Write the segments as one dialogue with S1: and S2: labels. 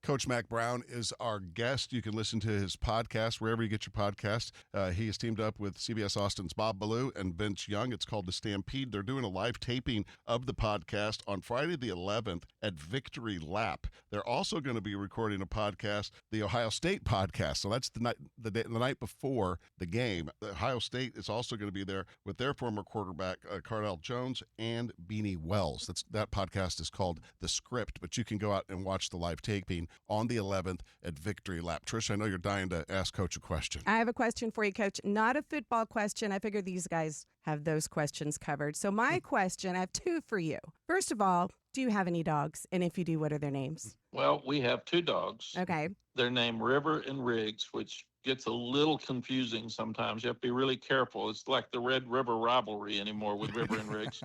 S1: Coach Mack Brown is our guest. You can listen to his podcast wherever you get your podcast. He has teamed up with CBS Austin's Bob Ballou and Vince Young. It's called The Stampede. They're doing a live taping of the podcast on Friday the 11th at Victory Lap. They're also going to be recording a podcast, the Ohio State podcast. So that's the night before the game. Ohio State is also going to be there with their former quarterback, Cardale Jones, and Beanie Wells. That podcast is called The Script, but you can go out and watch the live taping on the 11th at Victory Lap. Trish, I know you're dying to ask Coach a question.
S2: I have a question for you, Coach. Not a football question. I figure these guys have those questions covered. So my question, I have two for you. First of all, do you have any dogs? And if you do, what are their names?
S3: Well, we have two dogs.
S2: Okay.
S3: They're named River and Riggs, which gets a little confusing sometimes. You have to be really careful. It's like the Red River rivalry anymore with River and Riggs.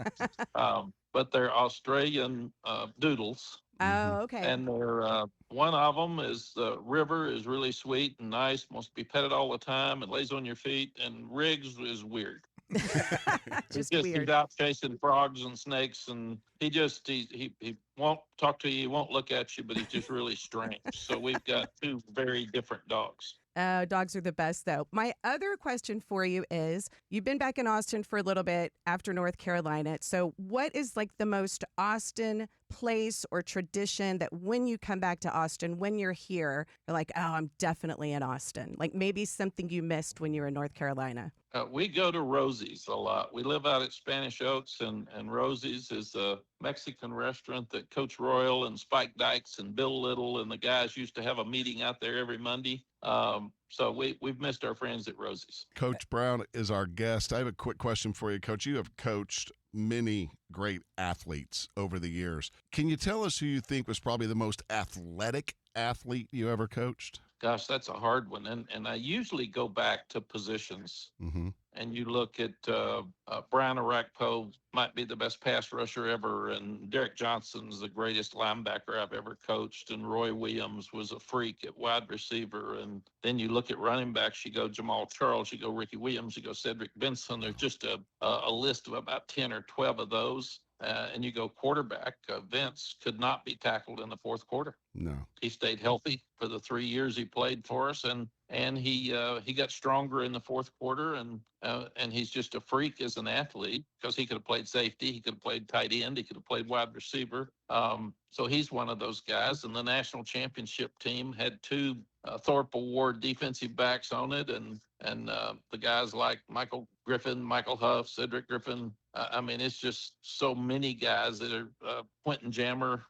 S3: But they're Australian doodles.
S2: Oh, okay.
S3: And they're one of them is River is really sweet and nice, wants to be petted all the time and lays on your feet. And Riggs is weird.
S2: Just
S3: He's
S2: weird.
S3: out chasing frogs and snakes, and he won't talk to you, he won't look at you, but he's just really strange. So we've got two very different dogs.
S2: Dogs are the best, though. My other question for you is, you've been back in Austin for a little bit after North Carolina. So what is like the most Austin place or tradition that when you come back to Austin, when you're here, you're like, oh, I'm definitely in Austin? Like maybe something you missed when you were in North Carolina.
S3: We go to Rosie's a lot. We live out at Spanish Oaks, and Rosie's is a Mexican restaurant that Coach Royal and Spike Dykes and Bill Little and the guys used to have a meeting out there every Monday. So we've missed our friends at Rosie's.
S1: Coach Brown is our guest. I have a quick question for you, Coach. You have coached many great athletes over the years. Can you tell us who you think was probably the most athletic athlete you ever coached?
S3: Gosh, that's a hard one. And I usually go back to positions.
S1: Mm-hmm.
S3: And you look at Brian Orakpo, might be the best pass rusher ever, and Derrick Johnson's the greatest linebacker I've ever coached, and Roy Williams was a freak at wide receiver. And then you look at running backs, you go Jamal Charles, you go Ricky Williams, you go Cedric Benson. There's just a list of about 10 or 12 of those. And you go quarterback, Vince could not be tackled in the fourth quarter.
S1: No.
S3: He stayed healthy for the 3 years he played for us, and he got stronger in the fourth quarter, and he's just a freak as an athlete because he could have played safety, he could have played tight end, he could have played wide receiver. So he's one of those guys. And the national championship team had two Thorpe Award defensive backs on it, and the guys like Michael Griffin, Michael Huff, Cedric Griffin. I mean, it's just so many guys that are Quentin Jammer,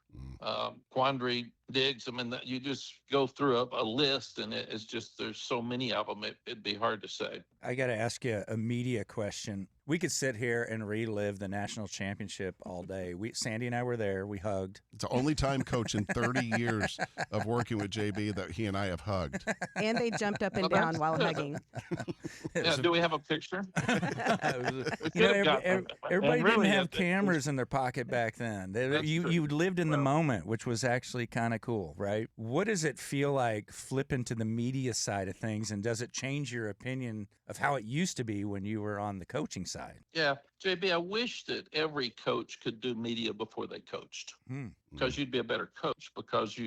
S3: Quandre Diggs. I mean, you just go through a list, and it's just there's so many of them. It'd be hard to say.
S4: I got to ask you a media question. We could sit here and relive the national championship all day. Sandy and I were there. We hugged.
S1: It's the only time, Coach, in 30 years of working with JB that he and I have hugged.
S2: And they jumped up and down while hugging.
S3: Yeah, do we have a picture?
S4: Everybody didn't have cameras in their pocket back then. You lived in the moment, which was actually kind of cool, right? What does it feel like flipping to the media side of things, and does it change your opinion of how it used to be when you were on the coaching side?
S3: Yeah, JB, I wish that every coach could do media before they coached, because you'd be a better coach. Because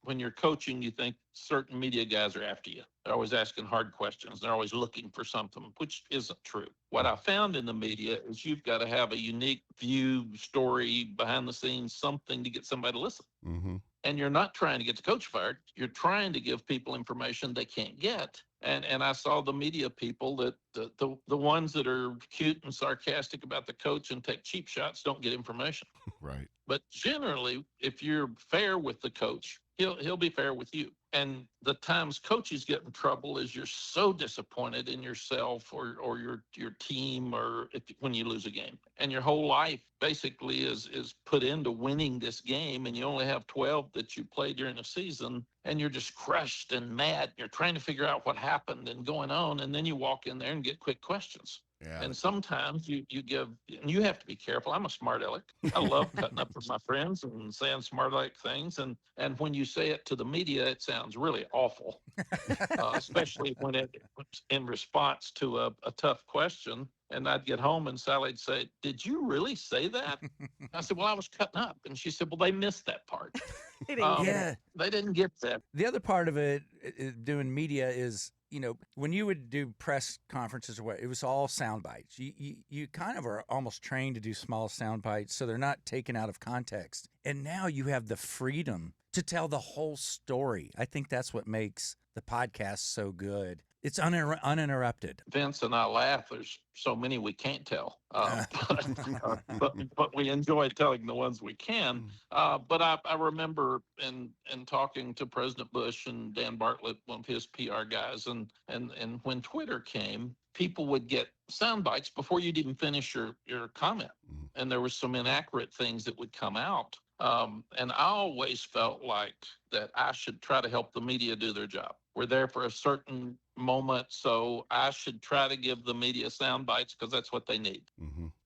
S3: when you're coaching, you think certain media guys are after you. They're always asking hard questions. They're always looking for something, which isn't true. What I found in the media is you've got to have a unique view, story, behind the scenes, something to get somebody to listen.
S1: Mm-hmm.
S3: And you're not trying to get the coach fired. You're trying to give people information they can't get. And I saw the media people that the ones that are cute and sarcastic about the coach and take cheap shots don't get information.
S1: Right.
S3: But generally, if you're fair with the coach, he'll be fair with you. And the times coaches get in trouble is you're so disappointed in yourself or your team, or when you lose a game, and your whole life basically is put into winning this game, and you only have 12 that you play during the season, and you're just crushed and mad. You're trying to figure out what happened and going on, and then you walk in there and get quick questions.
S1: Yeah.
S3: And sometimes you give, and you have to be careful. I'm a smart aleck. I love cutting up with my friends and saying smart aleck things. And when you say it to the media, it sounds really awful, especially when it's in response to a tough question. And I'd get home and Sally'd say, "Did you really say that?" I said, "Well, I was cutting up." And she said, "Well, they missed that part."
S2: They didn't get it.
S3: They didn't get that.
S4: The other part of it, doing media, is, when you would do press conferences or what, it was all sound bites. You kind of are almost trained to do small sound bites, so they're not taken out of context. And now you have the freedom to tell the whole story. I think that's what makes the podcast so good. It's uninterrupted.
S3: Vince and I laugh. There's so many we can't tell, but we enjoy telling the ones we can. But I remember in talking to President Bush and Dan Bartlett, one of his PR guys, and when Twitter came, people would get sound bites before you'd even finish your comment, and there were some inaccurate things that would come out. And I always felt like that I should try to help the media do their job. We're there for a certain moment, so I should try to give the media sound bites because that's what they need.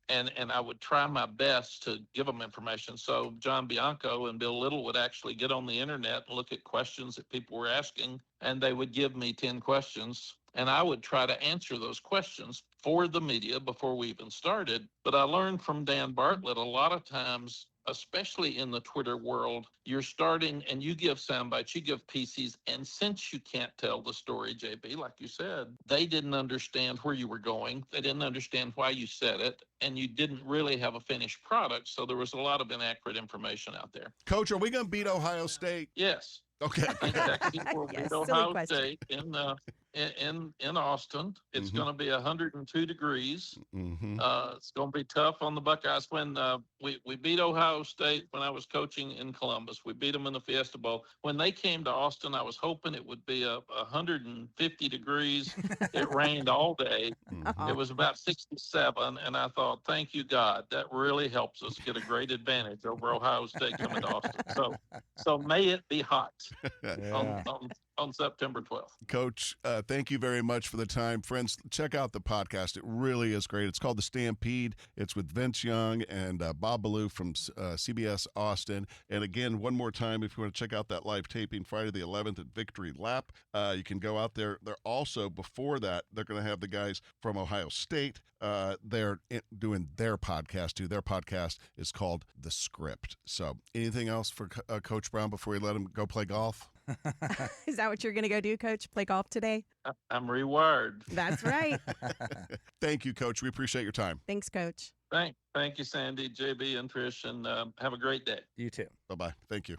S3: And I would try my best to give them information. So John Bianco and Bill Little would actually get on the internet and look at questions that people were asking, and they would give me 10 questions, and I would try to answer those questions for the media before we even started. But I learned from Dan Bartlett, a lot of times, especially in the Twitter world, you're starting and you give sound bites, you give PCs, and since you can't tell the story, JB, like you said, they didn't understand where you were going. They didn't understand why you said it, and you didn't really have a finished product. So there was a lot of inaccurate information out there.
S1: Coach, are we going to beat Ohio State?
S3: Yes.
S1: Okay.
S3: I think Texas will beat Ohio State in Austin. It's going to be 102 degrees. It's going to be tough on the Buckeyes. When we beat Ohio State when I was coaching in Columbus, we beat them in the Fiesta Bowl. When they came to Austin, I was hoping it would be 150 degrees. It rained all day. It was about 67, and I thought, thank you, God. That really helps us get a great advantage over Ohio State coming to Austin. So may it be hot on September 12th.
S1: Coach, thank you very much for the time. Friends, check out the podcast. It really is great. It's called The Stampede. It's with Vince Young and Bob Ballou from CBS Austin. And again, one more time, if you want to check out that live taping Friday the 11th at Victory Lap, you can go out there. They're also, before that, they're going to have the guys from Ohio State. They're doing their podcast too. Their podcast is called The Script. So anything else for Coach Brown before we let him go play golf?
S2: Is that what you're going to go do, Coach? Play golf today?
S3: I'm rewired.
S2: That's right.
S1: Thank you, Coach. We appreciate your time.
S2: Thanks, Coach.
S3: Thank you, Sandy, JB, and Trish, and have a great day.
S4: You too.
S1: Bye-bye. Thank you.